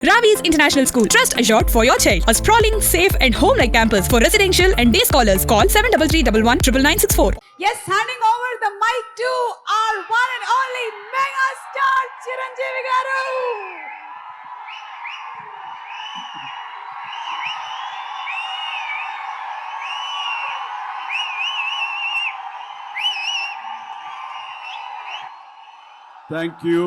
Ravi's International School. Trust assured for your child. A sprawling, safe and home-like campus for residential and day scholars. Call 7331 Yes, handing over the mic to our one and only mega star Chiranjeevi garu. Thank you.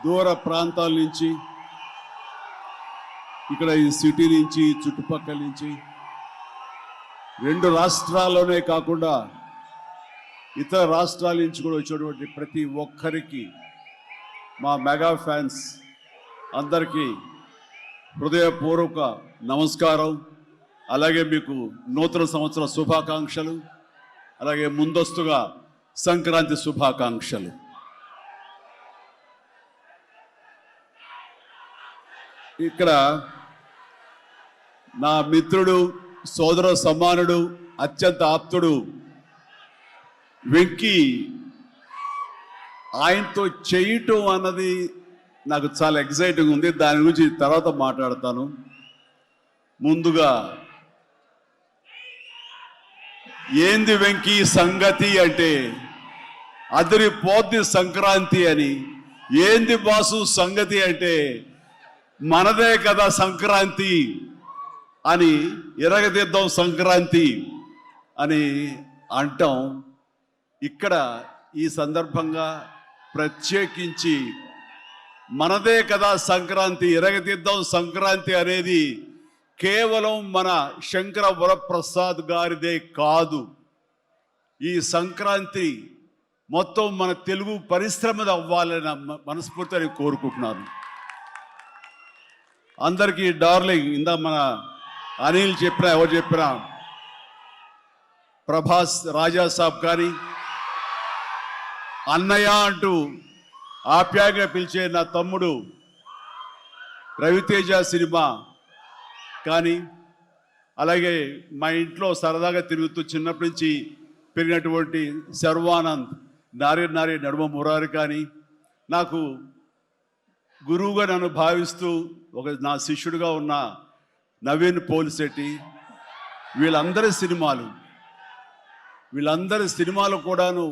దూర ప్రాంతాల నుంచి, ఇక్కడ ఈ city నుంచి, చుట్టుపక్కల నుంచి, రెండు రాష్ట్రాల్లోనే కాకుండా ఇతర రాష్ట్రాల నుంచి కూడా వచ్చేటువంటి ప్రతి ఒక్కరికి, మా మెగా ఫ్యాన్స్ అందరికీ హృదయపూర్వక నమస్కారం. అలాగే మీకు నూతన సంవత్సర శుభాకాంక్షలు, అలాగే ముందస్తుగా సంక్రాంతి శుభాకాంక్షలు. ఇక్కడ నా మిత్రుడు, సోదర సమానుడు, అత్యంత ఆప్తుడు వెంకీ ఆయనతో చేయటం అన్నది నాకు చాలా ఎక్సైటింగ్ ఉంది. దాని గురించి తర్వాత మాట్లాడతాను. ముందుగా ఏంది వెంకీ సంగతి అంటే అదిరిపోద్ది సంక్రాంతి అని. ఏంది బాసు సంగతి అంటే మనదే కదా సంక్రాంతి అని, ఎరగదిద్దాం సంక్రాంతి అని అంటాం. ఇక్కడ ఈ సందర్భంగా ప్రత్యేకించి మనదే కదా సంక్రాంతి, ఎరగదిద్దాం సంక్రాంతి అనేది కేవలం మన శంకర వరప్రసాద్ గారిదే కాదు. ఈ సంక్రాంతి మొత్తం మన తెలుగు పరిశ్రమది అవ్వాలని మనస్ఫూర్తిగా కోరుకుంటున్నాను. అందరికీ డార్లింగ్, ఇందా మన అనిల్ చెప్పినా, ఎవరు చెప్పినా, ప్రభాస్ రాజా సాబ్ కానీ, అన్నయ్య అంటూ ఆప్యాయంగా పిలిచే నా తమ్ముడు రవితేజ సినిమా కానీ, అలాగే మా ఇంట్లో సరదాగా తిరుగుతూ చిన్నప్పటి నుంచి పెరిగినటువంటి శర్వానంద్, నారి నడుమ మురారి కానీ, నాకు గురువుగా నన్ను భావిస్తూ నా శిష్యుడిగా ఉన్న నవీన్ పోలిశెట్టి, వీళ్ళందరి సినిమాలు కూడాను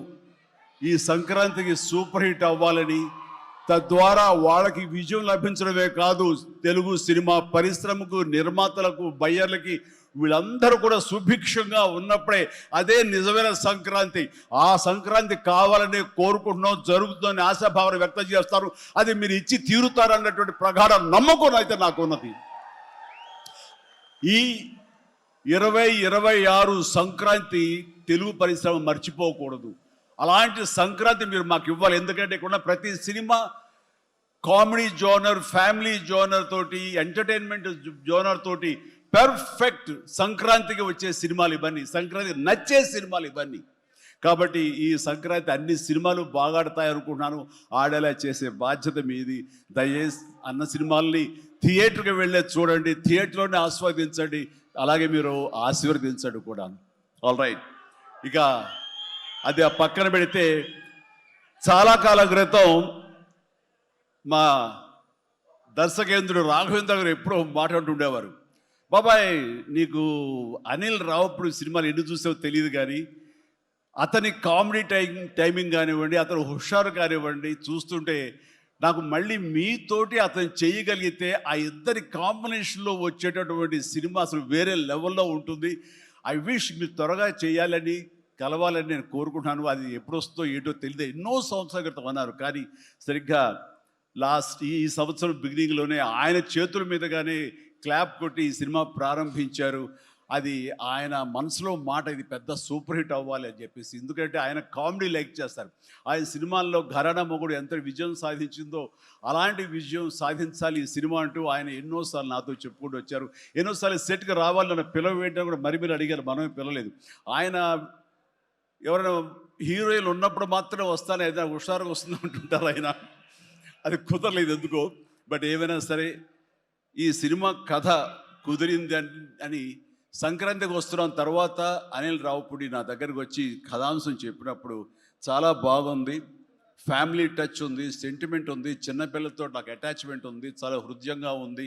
ఈ సంక్రాంతికి సూపర్ హిట్ అవ్వాలని, తద్వారా వాళ్ళకి విజయం లభించడమే కాదు, తెలుగు సినిమా పరిశ్రమకు, నిర్మాతలకు, బయ్యర్లకి వీళ్ళందరూ కూడా సుభిక్షంగా ఉన్నప్పుడే అదే నిజమైన సంక్రాంతి. ఆ సంక్రాంతి కావాలని కోరుకుంటున్నాం, జరుగుతుందని ఆశాభావన వ్యక్తం చేస్తారు. అది మీరు ఇచ్చి తీరుతారన్నటువంటి ప్రగాఢ నమ్మకం అయితే నాకు ఉన్నది. ఈ 2026 సంక్రాంతి తెలుగు పరిశ్రమ మర్చిపోకూడదు. అలాంటి సంక్రాంతి మీరు మాకు ఇవ్వాలి. ఎందుకంటే ఇక్కడ ప్రతి cinema comedy genre, family genre తోటి, ఎంటర్టైన్మెంట్ జోనర్ తోటి పర్ఫెక్ట్ సంక్రాంతికి వచ్చే సినిమాలు ఇవన్నీ, సంక్రాంతి నచ్చే సినిమాలు ఇవన్నీ. కాబట్టి ఈ సంక్రాంతి అన్ని సినిమాలు బాగా ఆడతాయి అనుకుంటున్నాను. ఆడేలా చేసే బాధ్యత మీది. దయచేసి అన్న సినిమాల్ని థియేటర్కి వెళ్ళే చూడండి, థియేటర్లోనే ఆస్వాదించండి, అలాగే మీరు ఆశీర్వదించండి కూడా. ఆల్ రైట్, ఇక అది ఆ పక్కన పెడితే, చాలా కాలం క్రితం మా దర్శకేంద్రుడు రాఘవేంద్ర గారు ఎప్పుడో మాట్లాడుతుండేవారు, బాబాయ్ నీకు అనిల్ రావుపూడి సినిమాలు ఎన్ని చూసావో తెలియదు కానీ అతని కామెడీ టైమింగ్ కానివ్వండి, అతను హుషారు కానివ్వండి, చూస్తుంటే నాకు మళ్ళీ మీతోటి అతను చేయగలిగితే ఆ ఇద్దరి కాంబినేషన్లో వచ్చేటటువంటి సినిమా అసలు వేరే లెవెల్లో ఉంటుంది. ఐ విష్ మీరు త్వరగా చేయాలని, కలవాలని నేను కోరుకుంటున్నాను. అది ఎప్పుడు వస్తుందో ఏంటో తెలియదు. ఎన్నో సంవత్సరాల క్రితం అన్నారు, కానీ సరిగ్గా ఈ సంవత్సరం బిగినింగ్లోనే ఆయన చేతుల మీదగానే క్లాప్ కొట్టి ఈ సినిమా ప్రారంభించారు. అది ఆయన మనసులో మాట, ఇది పెద్ద సూపర్ హిట్ అవ్వాలి అని చెప్పేసి. ఎందుకంటే ఆయన కామెడీ లైక్ చేస్తారు. ఆయన సినిమాల్లో ఘరానా మొగుడు ఎంత విజయం సాధించిందో అలాంటి విజయం సాధించాలి ఈ సినిమా అంటూ ఆయన ఎన్నోసార్లు నాతో చెప్పుకుంటూ వచ్చారు. ఎన్నోసార్లు సెట్కి రావాలన్న పిలవేయడం కూడా మరి అడిగారు, మనమే పిలవలేదు. ఆయన ఎవరైనా హీరోయిన్లు ఉన్నప్పుడు మాత్రం వస్తానే, ఏదైనా హుషారుగా వస్తుంది అంటుంటారు ఆయన. అది కుదరలేదు ఎందుకో. బట్ ఏమైనా సరే ఈ సినిమా కథ కుదిరింది అని సంక్రాంతికి వస్తున్నాం తర్వాత అనిల్ రావుపూడి నా దగ్గరకు వచ్చి కథాంశం చెప్పినప్పుడు చాలా బాగుంది, ఫ్యామిలీ టచ్ ఉంది, సెంటిమెంట్ ఉంది, చిన్నపిల్లలతో నాకు అటాచ్మెంట్ ఉంది, చాలా హృదయంగా ఉంది,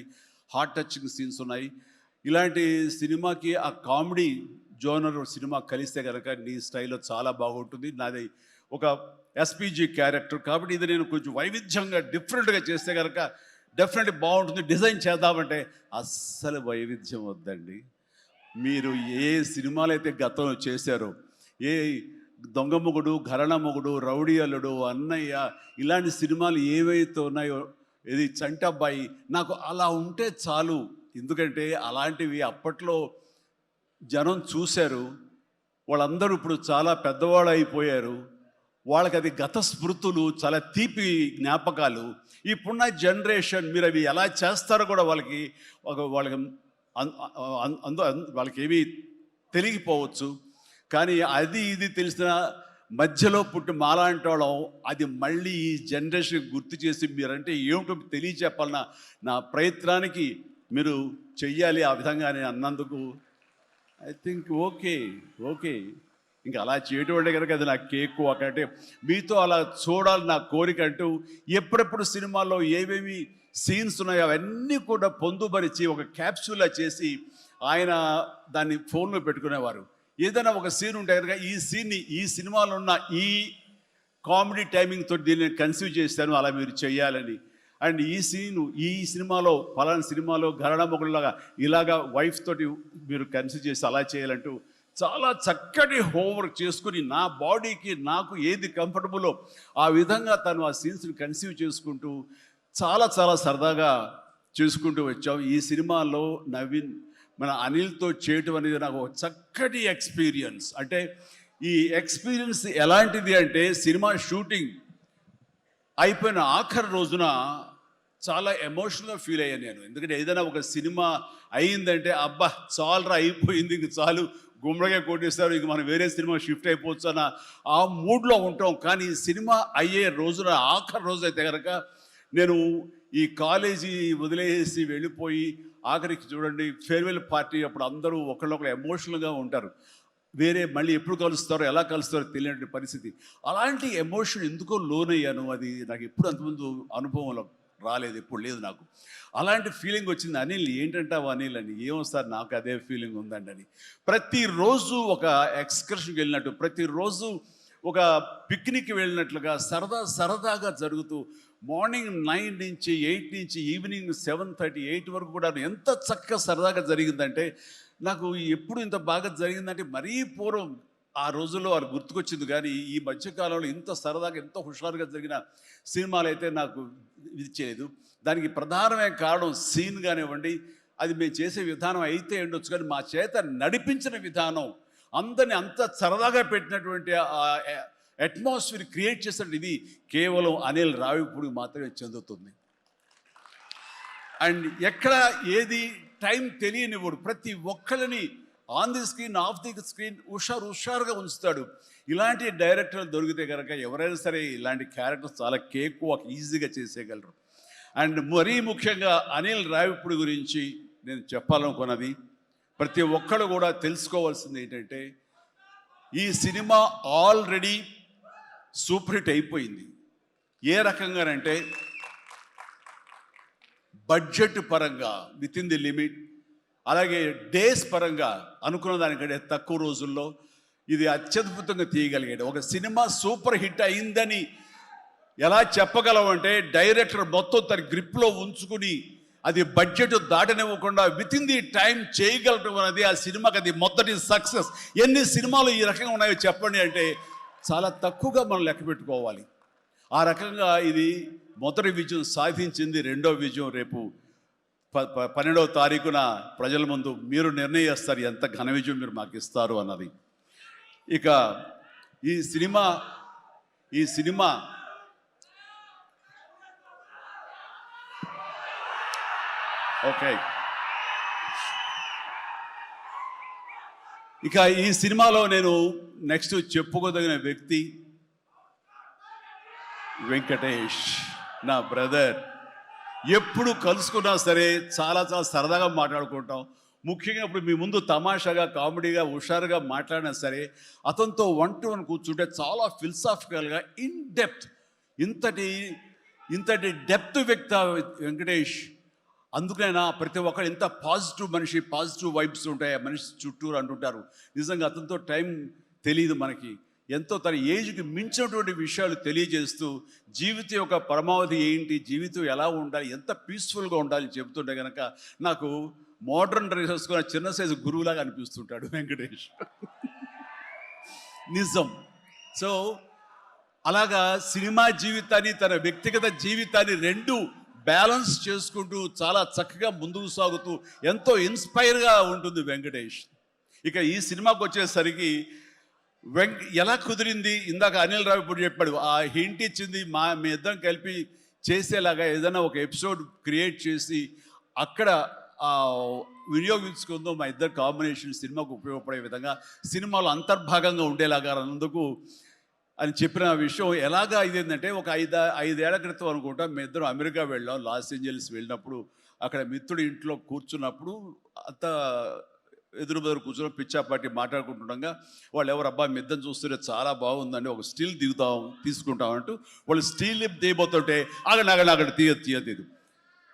హార్ట్ టచింగ్ సీన్స్ ఉన్నాయి. ఇలాంటి సినిమాకి ఆ కామెడీ జోనర్ సినిమా కలిస్తే కనుక నీ స్టైల్లో చాలా బాగుంటుంది. నాది ఒక ఎస్పీజీ క్యారెక్టర్ కాబట్టి ఇది నేను కొంచెం వైవిధ్యంగా డిఫరెంట్గా చేస్తే కనుక డెఫినెట్లీ బాగుంటుంది. డిజైన్ చేద్దామంటే అస్సలు వైవిధ్యం వద్దండి. మీరు ఏ సినిమాలు అయితే గతంలో చేశారో, ఏ దొంగ మొగుడు, ఘరణ మొగుడు, రౌడీ అల్లుడు, అన్నయ్య, ఇలాంటి సినిమాలు ఏవైతే ఉన్నాయో, ఇది చంటబ్బాయి, నాకు అలా ఉంటే చాలు. ఎందుకంటే అలాంటివి అప్పట్లో జనం చూశారు, వాళ్ళందరూ ఇప్పుడు చాలా పెద్దవాళ్ళు అయిపోయారు, వాళ్ళకి అది గత స్మృతులు, చాలా తీపి జ్ఞాపకాలు. ఇప్పుడున్న జనరేషన్ మీరు అవి ఎలా చేస్తారో కూడా వాళ్ళకి వాళ్ళకి ఏమీ తెలియకపోవచ్చు. కానీ అది ఇది తెలిసిన మధ్యలో పుట్టి మాలాంటి వాళ్ళం అది మళ్ళీ ఈ జనరేషన్ గుర్తు చేసి మీరంటే ఏమిటో తెలియచెప్పాలన్న నా ప్రయత్నానికి మీరు చెయ్యాలి. ఆ విధంగా నేను అన్నందుకు ఐ థింక్ ఓకే ఇంకా అలా చేయటం అంటే కనుక అది నా కేక్ ఒకటే. మీతో అలా చూడాలి నా కోరిక అంటూ ఎప్పుడెప్పుడు సినిమాల్లో ఏవేవి సీన్స్ ఉన్నాయో అవన్నీ కూడా పొందుపరిచి ఒక క్యాప్సూల్లా చేసి ఆయన దాన్ని ఫోన్లో పెట్టుకునేవారు. ఏదైనా ఒక సీన్ ఉంటే కనుక ఈ సీన్ని ఈ సినిమాలో ఉన్న ఈ కామెడీ టైమింగ్తో దీన్ని కన్సీవ్ చేశాను, అలా మీరు చెయ్యాలని. అండ్ ఈ సీను ఈ సినిమాలో ఫలానా సినిమాలో ఘరణ మొగుడులాగా ఇలాగా వైఫ్ తోటి మీరు కన్సీవ్ చేసి అలా చేయాలంటూ చాలా చక్కటి హోంవర్క్ చేసుకుని నా బాడీకి నాకు ఏది కంఫర్టబుల్లో ఆ విధంగా తను ఆ సీన్స్ని కన్సీవ్ చేసుకుంటూ చాలా చాలా సరదాగా చేసుకుంటూ వచ్చాం. ఈ సినిమాలో నవీన్ మన అనిల్తో చేయటం అనేది నాకు ఒక చక్కటి ఎక్స్పీరియన్స్. అంటే ఈ ఎక్స్పీరియన్స్ ఎలాంటిది అంటే సినిమా షూటింగ్ అయిపోయిన ఆఖరి రోజున చాలా ఎమోషనల్గా ఫీల్ అయ్యాను నేను. ఎందుకంటే ఏదైనా ఒక సినిమా అయ్యిందంటే అబ్బా చాలరా అయిపోయింది, ఇంక చాలు, గుమ్మడిగా కొట్టేస్తారు, ఇంక మనం వేరే సినిమా షిఫ్ట్ అయిపోవచ్చు అన్న ఆ మూడ్లో ఉంటాం. కానీ సినిమా అయ్యే రోజున ఆఖరి రోజు అయితే కనుక నేను ఈ కాలేజీ వదిలేసి వెళ్ళిపోయి ఆఖరికి చూడండి ఫేర్వెల్ పార్టీ అప్పుడు అందరూ ఒకళ్ళొకరు ఎమోషనల్గా ఉంటారు. వేరే మళ్ళీ ఎప్పుడు కలుస్తారో ఎలా కలుస్తారో తెలియని పరిస్థితి. అలాంటి ఎమోషన్ ఎందుకో లోనయ్యాను. అది నాకు ఎప్పుడు అంతకుముందు అనుభవంలో రాలేదు, ఎప్పుడు లేదు నాకు. అలాంటి ఫీలింగ్ వచ్చింది. అనిల్ ఏంటంటావు అనిల్ అని. ఏమో సార్ నాకు అదే ఫీలింగ్ ఉందండి అని. ప్రతిరోజు ఒక ఎక్స్కర్షన్కి వెళ్ళినట్టు, ప్రతిరోజు ఒక పిక్నిక్కి వెళ్ళినట్లుగా సరదాగా జరుగుతూ మార్నింగ్ 9 నుంచి 8 నుంచి ఈవినింగ్ 7:30, 8 వరకు కూడా ఎంత చక్కగా సరదాగా జరిగిందంటే నాకు ఎప్పుడు ఇంత బాగా జరిగిందంటే మరీ పూర్వం ఆ రోజుల్లో అది గుర్తుకొచ్చింది. కానీ ఈ మధ్యకాలంలో ఇంత సరదాగా ఎంతో హుషారుగా జరిగిన సినిమాలు అయితే నాకు ఇది చేయలేదు. దానికి ప్రధానమైన కారణం సీన్ కానివ్వండి, అది మేము చేసే విధానం అయితే ఉండొచ్చు, కానీ మా చేత నడిపించిన విధానం, అందరినీ అంత సరదాగా పెట్టినటువంటి అట్మాస్ఫియర్ క్రియేట్ చేసినట్టు ఇది కేవలం అనిల్ రావిపూడికి మాత్రమే చెందుతుంది. అండ్ ఎక్కడ ఏది టైం తెలియనివాడు, ప్రతి ఒక్కరిని on the screen off the screen హుషారుగా ఉంచుతాడు. ఇలాంటి డైరెక్టర్లు దొరికితే కనుక ఎవరైనా సరే ఇలాంటి క్యారెక్టర్స్ చాలా ఈజీగా చేసేయగలరు. అండ్ మరీ ముఖ్యంగా అనిల్ రావిపూడి గురించి నేను చెప్పాలనుకున్నది, ప్రతి ఒక్కరు కూడా తెలుసుకోవాల్సింది ఏంటంటే ఈ సినిమా ఆల్రెడీ సూపర్ హిట్ అయిపోయింది. ఏ రకంగానంటే బడ్జెట్ పరంగా విత్ ఇన్ ది లిమిట్, అలాగే డేస్ పరంగా అనుకున్న దానికంటే తక్కువ రోజుల్లో ఇది అత్యద్భుతంగా తీయగలిగాడు. ఒక సినిమా సూపర్ హిట్ అయిందని ఎలా చెప్పగలవంటే డైరెక్టర్ మొత్తం తన గ్రిప్లో ఉంచుకుని అది బడ్జెట్ దాటనివ్వకుండా విత్ ఇన్ ది టైం చేయగలటం అనేది ఆ సినిమాకి అది మొదటి సక్సెస్. ఎన్ని సినిమాలు ఈ రకంగా ఉన్నాయో చెప్పండి అంటే చాలా తక్కువగా మనం లెక్క పెట్టుకోవాలి. ఆ రకంగా ఇది మొదటి విజయం సాధించింది. రెండో విజయం రేపు 12వ తారీఖున ప్రజల ముందు మీరు నిర్ణయిస్తారు ఎంత ఘన విజయం మీరు మాకు ఇస్తారు అన్నది. ఇక ఈ సినిమా ఓకే, ఇక ఈ సినిమాలో నేను నెక్స్ట్ చెప్పుకోదగిన వ్యక్తి వెంకటేష్, నా బ్రదర్. ఎప్పుడు కలుసుకున్నా సరే చాలా సరదాగా మాట్లాడుకుంటాం. ముఖ్యంగా ఇప్పుడు మీ ముందు తమాషాగా కామెడీగా హుషారుగా మాట్లాడినా సరే అతనితో 1-to-1 కూర్చుంటే చాలా ఫిలసాఫికల్గా ఇన్ డెప్త్ ఇంతటి డెప్త్ వ్యక్త వెంకటేష్. అందుకైనా ప్రతి ఒక్కరు ఎంత పాజిటివ్ మనిషి, పాజిటివ్ వైబ్స్ ఉంటాయి ఆ మనిషి చుట్టూరు అంటుంటారు. నిజంగా అతనితో టైం తెలియదు మనకి. ఎంతో తన ఏజ్కి మించినటువంటి విషయాలు తెలియజేస్తూ జీవితం యొక్క పరమావధి ఏంటి, జీవితం ఎలా ఉండాలి, ఎంత పీస్ఫుల్గా ఉండాలి చెబుతుంటే కనుక నాకు మోడర్న్ డ్రెస్ వేసుకున్న చిన్న సైజు గురువులాగా అనిపిస్తుంటాడు వెంకటేష్. నిజం. సో అలాగా సినిమా జీవితాన్ని, తన వ్యక్తిగత జీవితాన్ని రెండు బ్యాలెన్స్ చేసుకుంటూ చాలా చక్కగా ముందుకు సాగుతూ ఎంతో ఇన్స్పైర్గా ఉంటుంది వెంకటేష్. ఇక ఈ సినిమాకి వచ్చేసరికి ఎలా కుదిరింది, ఇందాక అనిల్ రావు ఇప్పుడు చెప్పాడు, ఆ హింట్ ఇచ్చింది మీ ఇద్దరం కలిపి చేసేలాగా ఏదైనా ఒక ఎపిసోడ్ క్రియేట్ చేసి అక్కడ వినియోగించుకుందాం, మా ఇద్దరు కాంబినేషన్ సినిమాకు ఉపయోగపడే విధంగా సినిమాలో అంతర్భాగంగా ఉండేలాగా అన్నందుకు అని చెప్పిన విషయం ఎలాగా ఇదేంటంటే, ఒక ఐదేళ్ల క్రితం అనుకుంటా మీ ఇద్దరం అమెరికా వెళ్ళాం. లాస్ ఏంజల్స్ వెళ్ళినప్పుడు అక్కడ మిత్రుడి ఇంట్లో కూర్చున్నప్పుడు అంత ఎదురు కూర్చొని పిచ్చాపాటి మాట్లాడుకుంటుండగా వాళ్ళు ఎవరు అబ్బా మీ ఇద్దరు చూస్తుంటే చాలా బాగుందండి, ఒక స్టిల్ తీసుకుంటాం అంటూ వాళ్ళు స్టిల్ తీయబోతుంటే అక్కడ తీయదు.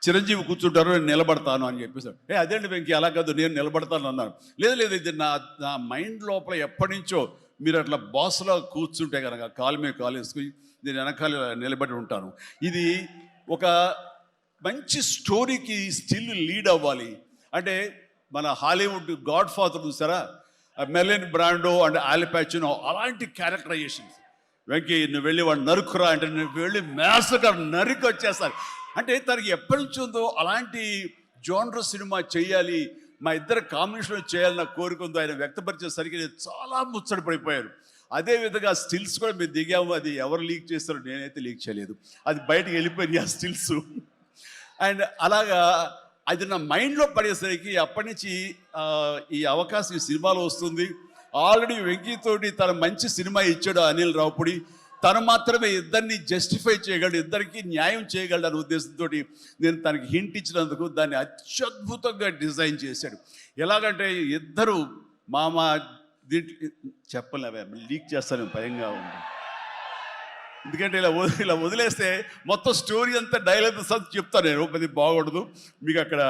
చిరంజీవి కూర్చుంటారు, నేను నిలబడతాను అని చెప్పేసాడు. అదేంటి వెంకీ అలా కాదు, నేను నిలబడతాను అన్నాను. లేదు ఇది నా మైండ్ లోపల ఎప్పటి నుంచో మీరు అట్లా బాస్లో కూర్చుంటే కనుక కాలు మీద కాలు వేసుకుని నేను వెనకాల నిలబడి ఉంటాను. ఇది ఒక మంచి స్టోరీకి స్టిల్ లీడ్ అవ్వాలి అంటే మన హాలీవుడ్ గాడ్ ఫాదర్ చూసారా, మెర్లిన్ బ్రాండో అండ్ ఆల్ పచినో అలాంటి క్యారెక్టరైజేషన్స్. వెంకీ నువ్వు వెళ్ళి వాడు నరుకురా అంటే నువ్వు వెళ్ళి మ్యాసగా నరికి వచ్చేస్తారు. అంటే తనకి ఎప్పటి నుంచి ఉందో అలాంటి జోనర్ సినిమా చేయాలి, మా ఇద్దరు కాంబినేషన్లో చేయాలన్న కోరిక ఉందో ఆయన వ్యక్తపరిచేసరికి నేను చాలా ముచ్చట పడిపోయాను. అదేవిధంగా స్టిల్స్ కూడా మేము దిగాము, అది ఎవరు లీక్ చేస్తారో నేనైతే లీక్ చేయలేదు, అది బయటకు వెళ్ళిపోయింది ఆ స్టిల్స్. అండ్ అలాగా అది నా మైండ్లో పడేసరికి అప్పటి నుంచి ఈ అవకాశం ఈ సినిమాలో వస్తుంది. ఆల్రెడీ వెంకీతోటి తన మంచి సినిమా ఇచ్చాడు అనిల్ రావుపూడి, తను మాత్రమే ఇద్దరిని జస్టిఫై చేయగలడు, ఇద్దరికి న్యాయం చేయగలడు అనే ఉద్దేశంతో నేను తనకి హింట్ ఇచ్చినందుకు దాన్ని అత్యద్భుతంగా డిజైన్ చేశాడు. ఎలాగంటే ఇద్దరు దీంట్లో చెప్పలేవే లీక్ చేస్తాను భయంగా ఉంది, ఎందుకంటే ఇలా వదిలేస్తే మొత్తం స్టోరీ అంతా డైలాగ్ చెప్తాను నేను, అది బాగుండదు, మీకు అక్కడ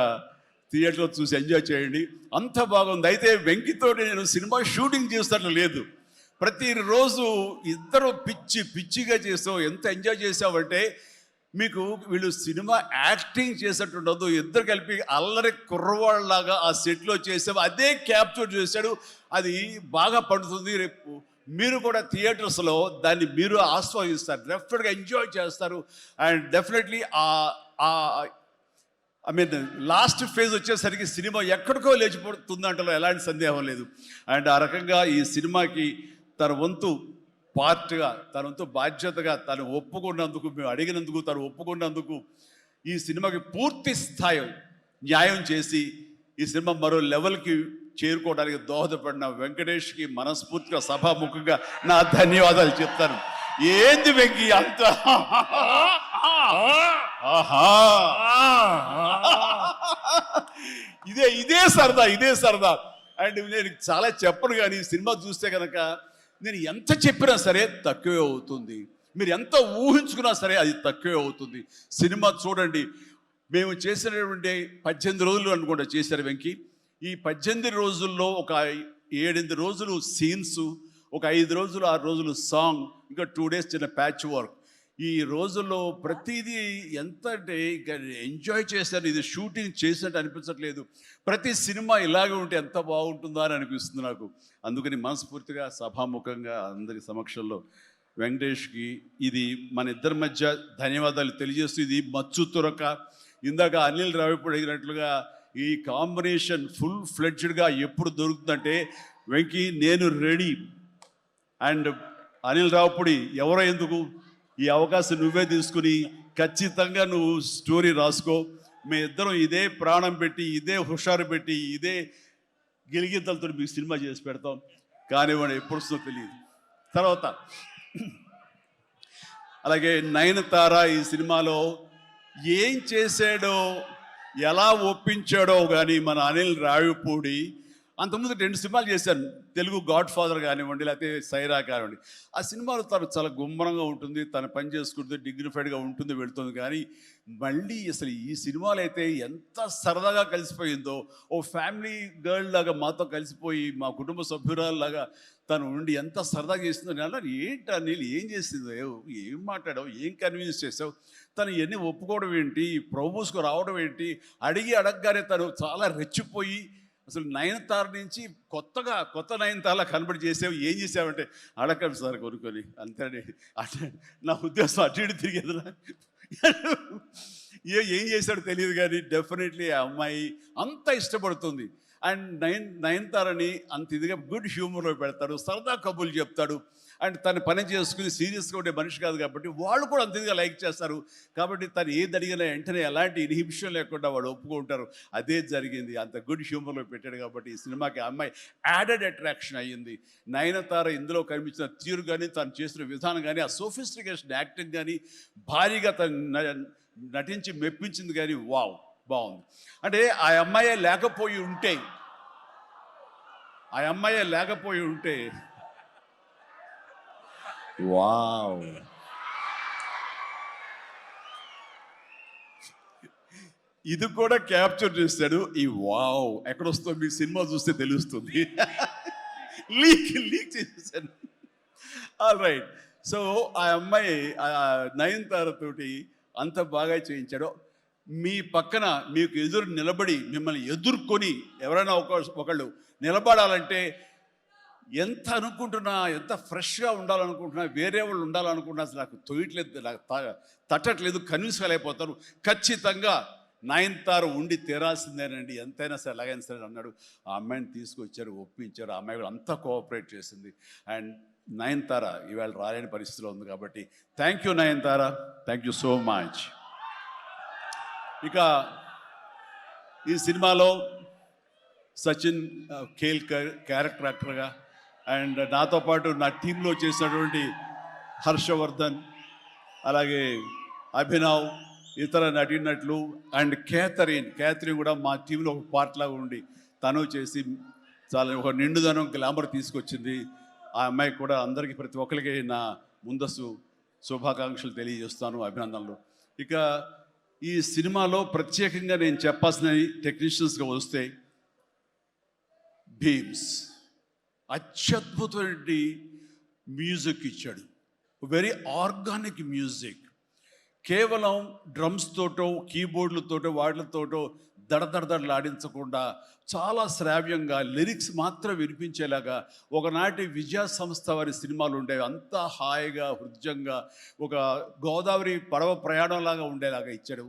థియేటర్లో చూసి ఎంజాయ్ చేయండి, అంత బాగుంది. అయితే వెంకితోటి నేను సినిమా షూటింగ్ చేస్తాను లేదు, ప్రతిరోజు ఇద్దరు పిచ్చిగా చేసావు, ఎంత ఎంజాయ్ చేసావంటే మీకు వీళ్ళు సినిమా యాక్టింగ్ చేసేట్టుండదు, ఇద్దరు కలిపి అల్లరి కుర్రవాళ్ళలాగా ఆ సెట్లో చేసావు, అదే క్యాప్చర్ చేశాడు, అది బాగా పండుతుంది. రేపు మీరు కూడా థియేటర్స్లో దాన్ని మీరు ఆస్వాదిస్తారు, డెఫినెట్గా ఎంజాయ్ చేస్తారు. And definitely I mean last phase వచ్చేసరికి సినిమా ఎక్కడికో లేచిపోతుందంటలో ఎలాంటి సందేహం లేదు. అండ్ ఆ రకంగా ఈ సినిమాకి తన వంతు పార్ట్గా, తన వంతు బాధ్యతగా తను ఒప్పుకున్నందుకు, మేము అడిగినందుకు తను ఒప్పుకున్నందుకు, ఈ సినిమాకి పూర్తి స్థాయి న్యాయం చేసి ఈ సినిమా మరో లెవెల్కి చేరుకోవడానికి దోహదపడిన వెంకటేష్కి మనస్ఫూర్తిగా సభాముఖంగా నా ధన్యవాదాలు చెప్తాను. ఏంది వెంకీ అంత ఇదే సరదా. అండ్ నేను చాలా చెప్పను, కానీ సినిమా చూస్తే కనుక నేను ఎంత చెప్పినా సరే తక్కువే అవుతుంది, మీరు ఎంత ఊహించుకున్నా సరే అది తక్కువే అవుతుంది. సినిమా చూడండి, మేము చేసినటువంటి 18 రోజులు అనుకుంటా చేశారు వెంకీ. ఈ 18 రోజుల్లో ఒక 7-8 రోజులు సీన్స్, ఒక 5 రోజులు 6 రోజులు సాంగ్, ఇంకా 2 days చిన్న ప్యాచ్ వర్క్. ఈ రోజుల్లో ప్రతిదీ ఎంత అంటే ఎంజాయ్ చేశారు, ఇది షూటింగ్ చేసినట్టు అనిపించట్లేదు. ప్రతి సినిమా ఇలాగే ఉంటే ఎంత బాగుంటుందా అని అనిపిస్తుంది నాకు. అందుకని మనస్ఫూర్తిగా సభాముఖంగా అందరి సమక్షంలో వెంకటేష్కి ఇది మన ఇద్దరి మధ్య ధన్యవాదాలు తెలియజేస్తూ, ఇది మచ్చు తురక. ఇందాక అనిల్ రావిపూడి అడిగినట్లుగా ఈ కాంబినేషన్ ఫుల్ ఫ్లెడ్జ్డ్గా ఎప్పుడు దొరుకుతుందంటే వెంకీ నేను రెడీ. అండ్ అనిల్ రావిపూడి ఎవరో ఎందుకు, ఈ అవకాశం నువ్వే తీసుకుని ఖచ్చితంగా నువ్వు స్టోరీ రాసుకో. మీ ఇద్దరం ఇదే ప్రాణం పెట్టి, ఇదే హుషారు పెట్టి, ఇదే గిలిగిద్దలతో మీకు సినిమా చేసి పెడతాం. కానివ్వండి, ఎప్పుడు వస్తుందో తెలియదు. తర్వాత అలాగే నయనతార ఈ సినిమాలో ఏం చేశాడో, ఎలా ఒప్పించాడో కానీ మన అనిల్ రావిపూడి అంతకుముందు 2 సినిమాలు చేశాను, తెలుగు గాడ్ ఫాదర్ కానివ్వండి, లేకపోతే సైరా కానివ్వండి. ఆ సినిమాలో తను చాలా గుమ్మరంగా ఉంటుంది, తను పని చేసుకుంటుంది, డిగ్నిఫైడ్గా ఉంటుంది, వెళుతుంది. కానీ మళ్ళీ అసలు ఈ సినిమాలో అయితే ఎంత సరదాగా కలిసిపోయిందో, ఓ ఫ్యామిలీ గర్ల్ లాగా మాతో కలిసిపోయి మా కుటుంబ సభ్యురాల్లాగా తను ఉండి ఎంత సరదాగా చేసిందో. నేను అన్నాను, ఏంటి అనిల్ ఏం చేసిందో, ఏం మాట్లాడావు, ఏం కన్విన్స్ చేసావు, తను ఇవన్నీ ఒప్పుకోవడం ఏంటి, ప్రపోజ్కు రావడం ఏంటి, అడగగానే తను చాలా రెచ్చిపోయి అసలు నయనతార నుంచి కొత్త నయనతారలా కనబడి చేసావు, ఏం చేసావంటే అడగండి సార్ కొనుక్కొని అంతే. అంటే నా ఉద్దేశం అటు ఇటు తిరిగేదిరా. ఏం చేశాడో తెలియదు, కానీ డెఫినెట్లీ ఆ అమ్మాయి అంత ఇష్టపడుతుంది. అండ్ నయనతారని అంత ఇదిగా గుడ్ హ్యూమర్లో పెడతాడు, సరదా కబుర్లు చెప్తాడు. అండ్ తను పని చేసుకుని సీరియస్గా ఉండే మనిషి కాదు కాబట్టి వాళ్ళు కూడా అంత ఇదిగా లైక్ చేస్తారు. కాబట్టి తను ఏది అడిగినా వెంటనే ఎలాంటి ఇన్హిబిషన్ లేకుండా వాళ్ళు ఒప్పుకుంటారు. అదే జరిగింది, అంత గుడ్ హ్యూమర్లో పెట్టాడు కాబట్టి ఈ సినిమాకి ఆ అమ్మాయి యాడెడ్ అట్రాక్షన్ అయ్యింది. నయనతార ఇందులో కనిపించిన తీరు కానీ, తను చేసిన విధానం కానీ, ఆ సోఫిస్టికేషన్ యాక్టింగ్ కానీ, భారీగా తను నటించి మెప్పించింది. కానీ వావ్ బాగుంది. అంటే ఆ అమ్మాయే లేకపోయి ఉంటే వావ్, ఇది కూడా క్యాప్చర్ చేశాడు. ఈ వావ్ ఎక్కడొస్తో మీ సినిమా చూస్తే తెలుస్తుంది. లీక్ చేసేసాను. All right. సో ఆ అమ్మాయి నయనతార తోటి అంత బాగా చేయించాడు. మీ పక్కన మీకు ఎదురు నిలబడి మిమ్మల్ని ఎదుర్కొని ఎవరైనా ఒకళ్ళు నిలబడాలంటే ఎంత అనుకుంటున్నా, ఎంత ఫ్రెష్గా ఉండాలనుకుంటున్నా, వేరే వాళ్ళు ఉండాలనుకుంటున్నా అసలు నాకు తొయ్యట్లేదు, నాకు తట్టట్లేదు, కన్విన్స్ కాలేకపోతారు. ఖచ్చితంగా నయనతార ఉండి తీరాల్సిందేనండి, ఎంతైనా సరే ఎలాగైనా సరే అన్నాడు. ఆ అమ్మాయిని తీసుకొచ్చారు, ఒప్పించారు. ఆ అమ్మాయి కూడా అంతా కోఆపరేట్ చేసింది. అండ్ నయనతార ఇవాళ రాలేని పరిస్థితిలో ఉంది కాబట్టి thank you Nayanthara, thank you so much. ఇక ఈ సినిమాలో సచిన్ కేల్కర్ క్యారెక్టర్ యాక్టర్గా, అండ్ నాతో పాటు నా టీంలో చేసినటువంటి హర్షవర్ధన్, అలాగే అభినవ్, ఇతర నటీనటులు, అండ్ క్యాథరిన్ కూడా మా టీంలో ఒక పార్ట్ లాగా ఉండి తను చేసి చాలా ఒక నిండుదనం, గ్లామర్ తీసుకొచ్చింది. ఆ అమ్మాయి కూడా అందరికీ, ప్రతి ఒక్కరికి నా ముందస్తు శుభాకాంక్షలు తెలియజేస్తాను, అభినందనలు. ఇక ఈ సినిమాలో ప్రత్యేకంగా నేను చెప్పాల్సిన టెక్నీషియన్స్గా వస్తే, భీమ్స్ అత్యద్భుతమైన మ్యూజిక్ ఇచ్చాడు, వెరీ ఆర్గానిక్ మ్యూజిక్. కేవలం డ్రమ్స్ తోటో కీబోర్డులతోటో వాటితోటో దడదడలాడించకుండా చాలా శ్రావ్యంగా లిరిక్స్ మాత్రం వినిపించేలాగా ఒకనాటి విజయ సంస్థ వారి సినిమాలు ఉండేవి, అంతా హాయిగా హృద్యంగా ఒక గోదావరి పడవ ప్రయాణంలాగా ఉండేలాగా ఇచ్చాడు.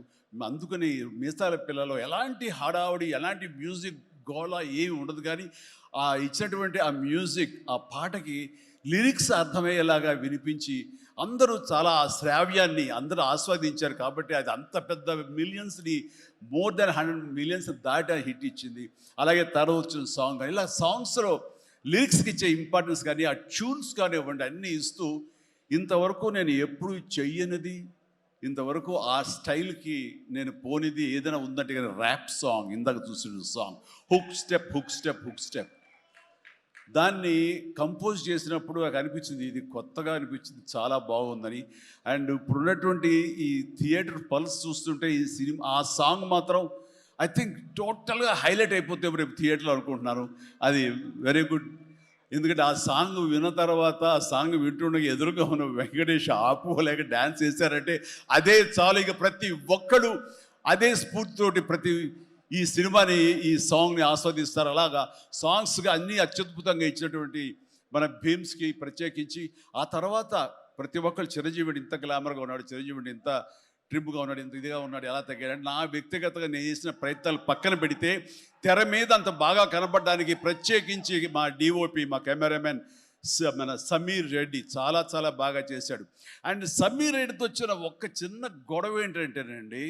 అందుకని మీసాల పిల్లలో ఎలాంటి హడావుడి, ఎలాంటి మ్యూజిక్ గోళ ఏమి ఉండదు. కానీ ఆ ఇచ్చినటువంటి ఆ మ్యూజిక్, ఆ పాటకి లిరిక్స్ అర్థమయ్యేలాగా వినిపించి అందరూ చాలా ఆ శ్రావ్యాన్ని అందరూ ఆస్వాదించారు. కాబట్టి అది అంత పెద్ద మిలియన్స్ని, మోర్ దెన్ 100 మిలియన్స్ దాటి హిట్ ఇచ్చింది. అలాగే తర్వాత వచ్చిన సాంగ్ కానీ, ఇలా సాంగ్స్లో లిరిక్స్కి ఇచ్చే ఇంపార్టెన్స్ కానీ, ఆ ట్యూన్స్ కానివ్వండి, అన్నీ ఇస్తూ ఇంతవరకు నేను ఎప్పుడు చెయ్యనిది, ఇంతవరకు ఆ స్టైల్కి నేను పోనిది ఏదైనా ఉందంటే కానీ ర్యాప్ సాంగ్, ఇందాక చూసిన సాంగ్ హుక్ స్టెప్ దాన్ని కంపోజ్ చేసినప్పుడు నాకు అనిపించింది, ఇది కొత్తగా అనిపించింది, చాలా బాగుందని. అండ్ ఇప్పుడున్నటువంటి ఈ థియేటర్ పల్స్ చూస్తుంటే ఈ సినిమా, ఆ సాంగ్ మాత్రం ఐ థింక్ టోటల్గా హైలైట్ అయిపోతే రేపు థియేటర్లో అనుకుంటున్నాను. అది వెరీ గుడ్. ఎందుకంటే ఆ సాంగ్ విన్న తర్వాత, ఆ సాంగ్ వింటుండగా ఎదురుగా ఉన్న వెంకటేష్ ఆపుకోలేక డ్యాన్స్ చేశారంటే అదే చాలు. ఇక ప్రతి ఒక్కడు అదే స్ఫూర్తితోటి ప్రతి ఈ సినిమాని, ఈ సాంగ్ని ఆస్వాదిస్తారు. అలాగా సాంగ్స్గా అన్నీ అత్యద్భుతంగా ఇచ్చినటువంటి మన భీమ్స్కి ప్రత్యేకించి, ఆ తర్వాత ప్రతి ఒక్కరు చిరంజీవిడి ఇంత గ్లామర్గా ఉన్నాడు, చిరంజీవిడి ఇంత ట్రిమ్గా ఉన్నాడు, ఇంత ఇదిగా ఉన్నాడు, ఎలా తగ్గాడు. నా వ్యక్తిగతంగా నేను చేసిన ప్రయత్నాలు పక్కన పెడితే తెర మీద అంత బాగా కనపడడానికి ప్రత్యేకించి మా డిఓపి, మా కెమెరామెన్ మన సమీర్ రెడ్డి చాలా చాలా బాగా చేశాడు. అండ్ సమీర్ రెడ్డితో వచ్చిన ఒక్క చిన్న గొడవ ఏంటంటేనండి,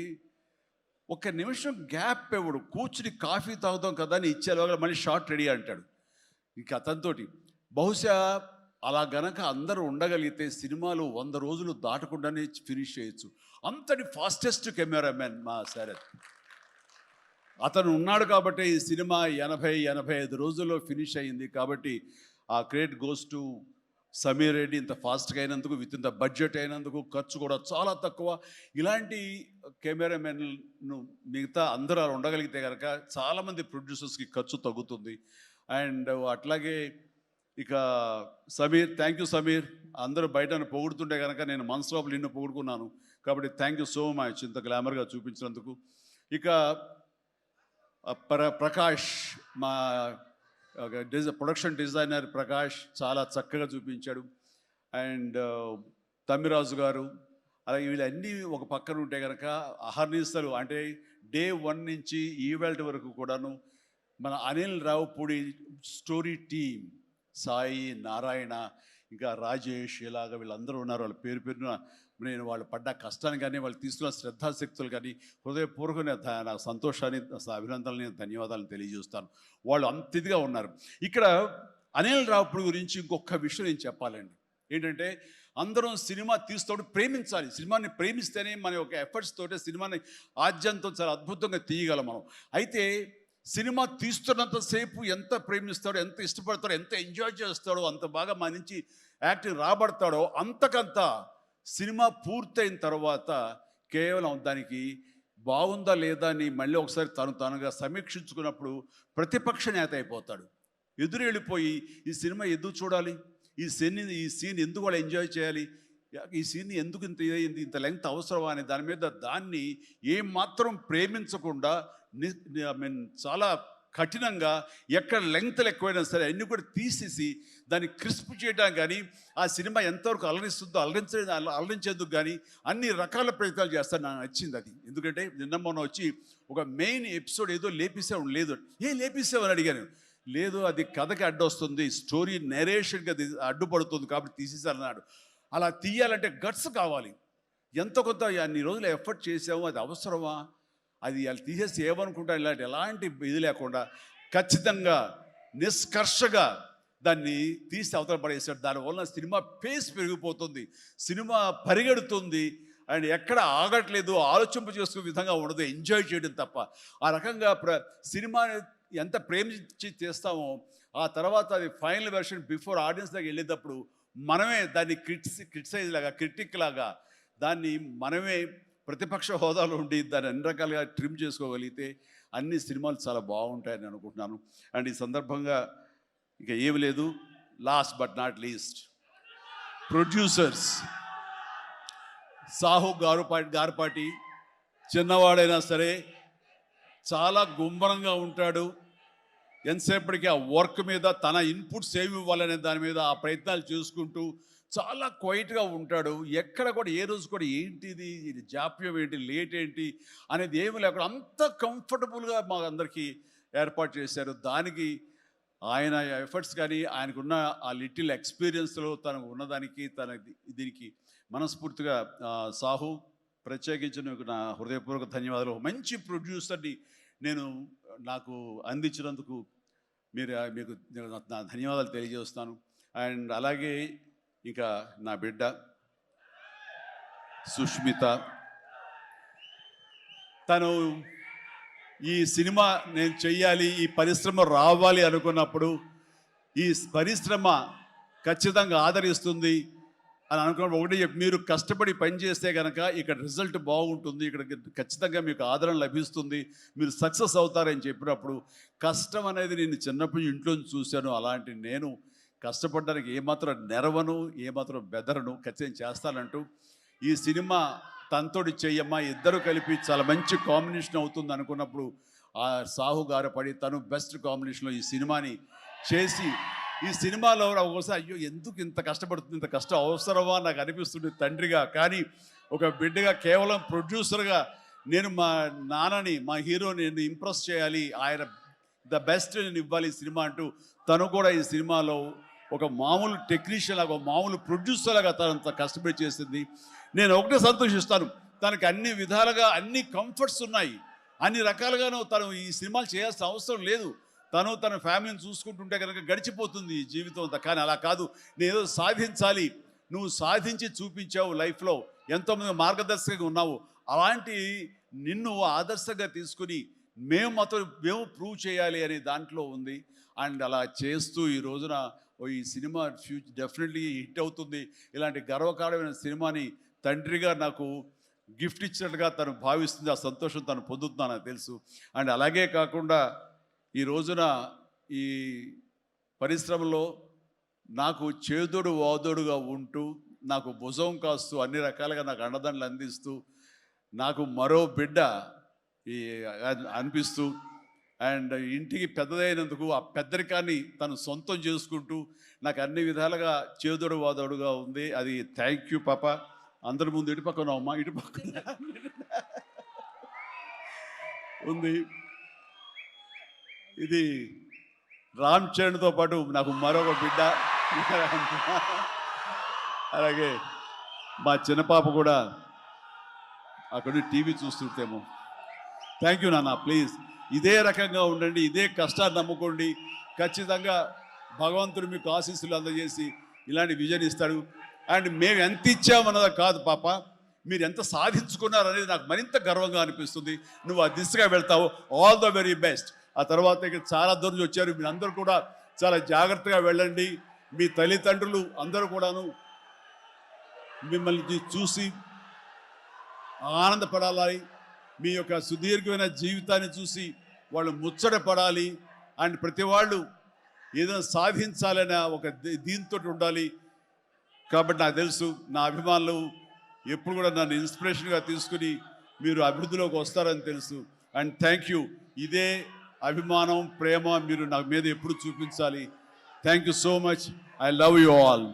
ఒక నిమిషం గ్యాప్ ఇవ్వడు, కూర్చుని కాఫీ తాగుతాం కదా అని ఇచ్చేలోగా మళ్ళీ షార్ట్ రెడీ అంటాడు. ఇంక అతనితోటి బహుశా అలా గనక అందరూ ఉండగలిగితే సినిమాలు 100 రోజులు దాటకుండానే ఫినిష్ చేయొచ్చు. అంతటి ఫాస్టెస్ట్ కెమెరామెన్ మా శరత్. అతను ఉన్నాడు కాబట్టి ఈ సినిమా 80-85 రోజుల్లో ఫినిష్ అయ్యింది. కాబట్టి ఆ credit goes to Sameer Reddy. ఇంత ఫాస్ట్గా అయినందుకు, విత్ ఇన్ ద బడ్జెట్ అయినందుకు, ఖర్చు కూడా చాలా తక్కువ. ఇలాంటి కెమెరామెన్ను మిగతా అందరూ అలా ఉండగలిగితే కనుక చాలామంది ప్రొడ్యూసర్స్కి ఖర్చు తగ్గుతుంది. అండ్ అట్లాగే ఇక సమీర్, థ్యాంక్ యూ సమీర్. అందరూ బయట పొగుడుతుంటే కనుక నేను మనసులో నిన్ను పొగుడుకున్నాను. కాబట్టి థ్యాంక్ యూ సో మచ్ ఇంత గ్లామర్గా చూపించినందుకు. ఇక ప్రకాష్, మా ప్రొడక్షన్ డిజైనర్ ప్రకాష్ చాలా చక్కగా చూపించాడు. అండ్ తమ్మిరాజు గారు, అలాగే వీళ్ళన్నీ ఒక పక్కన ఉంటే కనుక అహర్నిశలు అంటే డే 1 నుంచి ఈవెల్ట్ వరకు కూడాను మన అనిల్ రావుపూడి స్టోరీ టీమ్, సాయి, నారాయణ, ఇంకా రాజేష్, ఇలాగ వీళ్ళందరూ ఉన్నారు. వాళ్ళ పేరు పేరున నేను వాళ్ళు పడ్డ కష్టాన్ని కానీ, వాళ్ళు తీసుకున్న శ్రద్ధాశక్తులు కానీ హృదయపూర్వకంగా నాకు సంతోషాన్ని, అభినందనలు, ధన్యవాదాలను తెలియజేస్తాను. వాళ్ళు అంత ఇదిగా ఉన్నారు. ఇక్కడ అనిల్ రావుపూడి గురించి ఇంకొక విషయం నేను చెప్పాలండి. ఏంటంటే అందరం సినిమా తీస్తూ ప్రేమించాలి. సినిమాని ప్రేమిస్తేనే మన యొక్క ఎఫర్ట్స్ తోటే సినిమాని ఆద్యంతం చాలా అద్భుతంగా తీయగలం మనం. అయితే సినిమా తీస్తున్నంతసేపు ఎంత ప్రేమిస్తాడో, ఎంత ఇష్టపడతాడో, ఎంత ఎంజాయ్ చేస్తాడో, అంత బాగా మన నుంచి యాక్టింగ్ రాబడతాడో, అంతకంతా సినిమా పూర్తయిన తర్వాత కేవలం దానికి బాగుందా లేదా అని మళ్ళీ ఒకసారి తనుగా సమీక్షించుకున్నప్పుడు ప్రతిపక్ష నేత అయిపోతాడు. ఎదురు వెళ్ళిపోయి ఈ సినిమా ఎందుకు చూడాలి, ఈ సీన్ ఎందుకు వాళ్ళు ఎంజాయ్ చేయాలి, ఈ సీన్ ఎందుకు ఇంత ఇదైంది, ఇంత లెంగ్త్ అవసరమా అని దాని మీద దాన్ని ఏమాత్రం ప్రేమించకుండా చాలా కఠినంగా ఎక్కడ లెంగ్త్లు ఎక్కువైనా సరే అన్నీ కూడా తీసేసి దాన్ని క్రిస్ప్ చేయడానికి కానీ, ఆ సినిమా ఎంతవరకు అలరిస్తుందో అలరించేందుకు కానీ అన్ని రకాల ప్రయత్నాలు చేస్తాను. నాకు నచ్చింది అది. ఎందుకంటే నిన్న మొన్న వచ్చి ఒక మెయిన్ ఎపిసోడ్ ఏదో లేపేసావు, లేదు లేపేసావు అని అడిగాను. లేదు, అది కథకి అడ్డొస్తుంది, స్టోరీ నెరేషన్గా అడ్డుపడుతుంది కాబట్టి తీసేసారన్నాడు. అలా తీయాలంటే గట్స్ కావాలి. ఎంత కొంత అన్ని రోజులు ఎఫర్ట్ చేసాము, అది అవసరమా, అది వాళ్ళు తీసేసి ఏమనుకుంటారు, ఎలాంటి ఇది లేకుండా ఖచ్చితంగా నిష్కర్షగా దాన్ని తీసి అవతల పడేసాడు. దానివల్ల సినిమా పేస్ పెరిగిపోతుంది, సినిమా పరిగెడుతుంది, అండ్ ఎక్కడ ఆగట్లేదు, ఆలోచింప చేసుకునే విధంగా ఉండదు, ఎంజాయ్ చేయడం తప్ప. ఆ రకంగా సినిమా ఎంత ప్రేమించి చేస్తామో ఆ తర్వాత అది ఫైనల్ వెర్షన్ బిఫోర్ ఆడియన్స్ దగ్గర వెళ్ళేటప్పుడు మనమే దాన్ని క్రిటిసైజ్ లాగా, క్రిటిక్ లాగా దాన్ని మనమే ప్రతిపక్ష హోదాలో ఉండి దాన్ని అన్ని రకాలుగా ట్రిమ్ చేసుకోగలిగితే అన్ని సినిమాలు చాలా బాగుంటాయని అనుకుంటున్నాను. అండ్ ఈ సందర్భంగా ఇక ఏమి లేదు, last but not least producers Sahu Garapati చిన్నవాడైనా సరే చాలా గుంభరంగా ఉంటాడు. ఎంతసేపటికి ఆ వర్క్ మీద తన ఇన్పుట్స్ ఏమి ఇవ్వాలనే దాని మీద ఆ ప్రయత్నాలు చేసుకుంటూ చాలా క్వైట్గా ఉంటాడు. ఎక్కడ కూడా ఏ రోజు కూడా ఏంటిది, ఇది జాప్యం ఏంటి, లేట్ ఏంటి అనేది ఏమి లేకుండా అంత కంఫర్టబుల్గా మా అందరికీ ఏర్పాటు చేశారు. దానికి ఆయన ఎఫర్ట్స్ కానీ ఆయనకున్న ఆ లిటిల్ ఎక్స్పీరియన్స్లో తనకు ఉన్నదానికి దీనికి మనస్ఫూర్తిగా సాహు ప్రత్యేకించి నా హృదయపూర్వక ధన్యవాదాలు. మంచి ప్రొడ్యూసర్ని నాకు అందించినందుకు మీకు నా ధన్యవాదాలు తెలియజేస్తాను. అండ్ అలాగే ఇక నా బిడ్డ సుష్మిత, తను ఈ సినిమా నేను చెయ్యాలి, ఈ పరిశ్రమ రావాలి అనుకున్నప్పుడు ఈ పరిశ్రమ ఖచ్చితంగా ఆదరిస్తుంది అని అనుకున్నప్పుడు ఒకటి మీరు కష్టపడి పనిచేస్తే కనుక ఇక్కడ రిజల్ట్ బాగుంటుంది, ఇక్కడ ఖచ్చితంగా మీకు ఆదరణ లభిస్తుంది, మీరు సక్సెస్ అవుతారని చెప్పినప్పుడు కష్టం అనేది నేను చిన్నప్పుడు ఇంట్లో చూశాను. అలాంటి నేను కష్టపడడానికి ఏమాత్రం నెరవను, ఏమాత్రం బెదరను, ఖచ్చితంగా చేస్తానంటూ ఈ సినిమా తనతోటి చెయ్యమ్మా, ఇద్దరు కలిపి చాలా మంచి కాంబినేషన్ అవుతుంది అనుకున్నప్పుడు ఆ సాహు గారు తను బెస్ట్ కాంబినేషన్లో ఈ సినిమాని చేసి ఈ సినిమాలో ఒకసారి అయ్యో ఎందుకు ఇంత కష్టపడుతుంది, ఇంత కష్టం అవసరమా నాకు అనిపిస్తుంది తండ్రిగా. కానీ ఒక బిడ్డగా కేవలం ప్రొడ్యూసర్గా నేను మా నాన్నని, మా హీరోని నేను ఇంప్రెస్ చేయాలి, ఆయన ద బెస్ట్ నేను ఇవ్వాలి ఈ సినిమా అంటూ తను కూడా ఈ సినిమాలో ఒక మామూలు టెక్నీషియన్ లాగా, ఒక మామూలు ప్రొడ్యూసర్ లాగా తనంత కష్టపడి చేసింది. నేను ఒకటే సంతోషిస్తాను, తనకి అన్ని విధాలుగా అన్ని కంఫర్ట్స్ ఉన్నాయి, అన్ని రకాలుగాను తను ఈ సినిమాలు చేయాల్సిన అవసరం లేదు. తన ఫ్యామిలీని చూసుకుంటుంటే కనుక గడిచిపోతుంది ఈ జీవితం అంతా. కానీ అలా కాదు, నేనేదో సాధించాలి, నువ్వు సాధించి చూపించావు, లైఫ్లో ఎంతోమంది మార్గదర్శకంగా ఉన్నావు, అలాంటి నిన్ను ఆదర్శంగా తీసుకుని మేము ప్రూవ్ చేయాలి అనే దాంట్లో ఉంది. అండ్ అలా చేస్తూ ఈ రోజున ఈ సినిమా డెఫినెట్లీ హిట్ అవుతుంది. ఇలాంటి గర్వకారణమైన సినిమాని తండ్రిగా నాకు గిఫ్ట్ ఇచ్చినట్టుగా తను భావిస్తుంది. ఆ సంతోషం తను పొందుతున్నాను నాకు తెలుసు. అండ్ అలాగే కాకుండా ఈ రోజున ఈ పరిశ్రమలో నాకు చేదోడు వాదోడుగా ఉంటూ, నాకు భుజం కాస్తూ, అన్ని రకాలుగా నాకు అండదండలు అందిస్తూ, నాకు మరో బిడ్డ ఈ అనిపిస్తూ, అండ్ ఇంటికి పెద్దదైనందుకు ఆ పెద్దరికాన్ని తను సొంతం చేసుకుంటూ నాకు అన్ని విధాలుగా చేదోడు వాదోడుగా ఉంది. అది థ్యాంక్ యూ పాప. అందరి ముందు ఇటు పక్కన అమ్మా, ఇటు పక్కన ఉంది. ఇది రామ్ చరణ్తో పాటు నాకు మరొక బిడ్డ. అలాగే మా చిన్న పాప కూడా అక్కడ టీవీ చూస్తుంటేమో. థ్యాంక్ యూ నాన్న. ప్లీజ్ ఇదే రకంగా ఉండండి, ఇదే కష్టాన్ని నమ్ముకోండి. ఖచ్చితంగా భగవంతుడు మీకు ఆశీస్సులు అందజేసి ఇలాంటి విజన్ ఇస్తాడు. అండ్ మేము ఎంత ఇచ్చామన్నది కాదు పాప, మీరు ఎంత సాధించుకున్నారు అనేది నాకు మరింత గర్వంగా అనిపిస్తుంది. నువ్వు ఆ దిశగా వెళ్తావు. All the very best. ఆ తర్వాత ఇక్కడ చాలా దూరం నుంచి వచ్చారు. మీరందరూ కూడా చాలా జాగ్రత్తగా వెళ్ళండి. మీ తల్లిదండ్రులు అందరూ కూడాను మిమ్మల్ని చూసి ఆనందపడాలి. మీ యొక్క సుదీర్ఘమైన జీవితాన్ని చూసి వాళ్ళు ముచ్చటపడాలి. అండ్ ప్రతి వాళ్ళు ఏదైనా సాధించాలనే ఒక దీంతో ఉండాలి. కాబట్టి నాకు తెలుసు నా అభిమానులు ఎప్పుడు కూడా నన్ను ఇన్స్పిరేషన్గా తీసుకుని మీరు అభివృద్ధిలోకి వస్తారని తెలుసు. And thank you. ఇదే అభిమానం, ప్రేమ మీరు నా మీద ఎప్పుడు చూపించాలి. Thank you so much. I love you all.